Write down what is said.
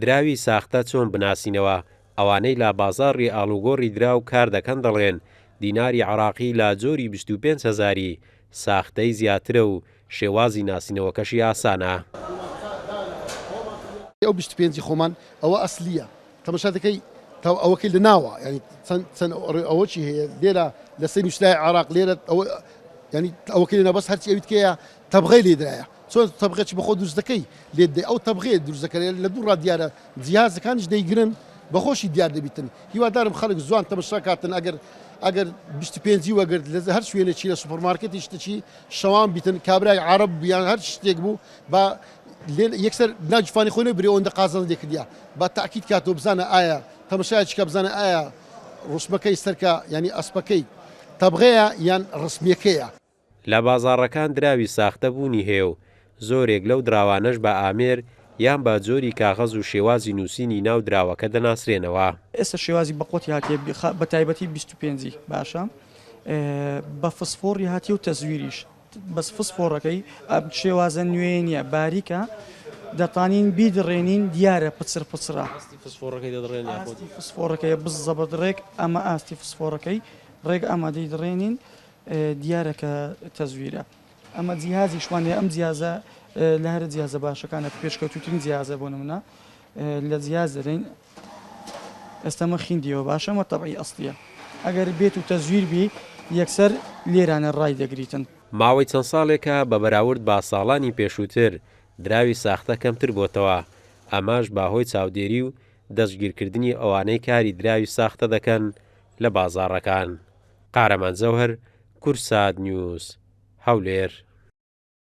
دراوی ساختە چۆن بناسینەوە؟ ئەوانەی لا بازاڕی ئاڵوگۆڕی درا و کار دەکەن دەڵێن دیناری عێراقی لا جۆری 25,000 ساختەی زیاترە و شێوازی ناسینەوەکەشی ئاسانە. ئەو 25 خۆمان ئەوە ئەسلیە تەماشا دەکەی ئەوەکەی لە ناوە ینی چەند ئەوەی هەیە لێرە لە سەر نووسای عێراق لێرە ینی ئەوەکەی لە بەس هەرچی ئەویتکەیە تەبغەی لێدرایە چۆن تەبغێکی بەخۆ دروست دەکەی لێ ئەو تەبغێ دروست دەکەێت لە دوو ڕادیارە جیهازەکانیش دەیگرن بەخۆشی دیار دەبیتن هیوادارم خەڵک زوان تەماشا کاتن ئەگەر 25 وەگەر لە هەر شوێنێکی لە سوپەرمارکێتی شتێکی شەوان بیتن کابرای عەرەب بیان هەر شتێک بوو بە یەکسەر ناجوانی خۆی نەبرێ ئەوەندە قازان لێکردیا با تاکید کاتەوە بزانە ئایا تەماشایەکە بزانە ئایا ڕوسمەکەی سەرکە ینی ئەسپەکەی تەبغەیە یان ڕسمیەکەیە. لە بازاڕەکان دراوی ساختە بوونی هەیە و زۆرێک لەو دراوانەش بە ئامێر یان با جۆری کاغەز و شێوازی نووسینی ناو دراوەکە دەناسرێنەوە. ئێستا شێوازی بەقۆتی هاتیە بە تایبەتی 25 باشە بە فسفۆڕی هاتی و تەزویریش بەس فسفۆڕەکەی شێوازە نوێ نیە باریکە دەتانین بیدڕێنین دیارە پچر پچرا فسفۆڕەکەی بز زەبەدڕێک ئەمە ئاستی فسفۆڕەکەی ڕێک ئامادەی دڕێنین دیارەکە تەزویرە ئەمە جیهازی شوانێ ئەم جیازە لە هەرە جیازە باشەکانە پێشکەوتوترین جیازە بۆ نمونە لە جیاز دەرێن ئێستامە خیندیەوە باشەمە تەبعی ئەسڵیە ئەگەر بێت و تەزویر بی یەکسەر لێرانە ڕای دەگریتن. ماوەی چەند ساڵێکە بە بەراورد با ساڵانی پێشووتر دراوی ساختە کەمتر بۆتەوە ئەماش باهۆی چاودێری و دەستگیرکردنی ئەوانەی کاری دراوی ساختە دەکەن لە بازاڕەکان. قارەمان زەوهەر، کورسات نیوز، هەولێر.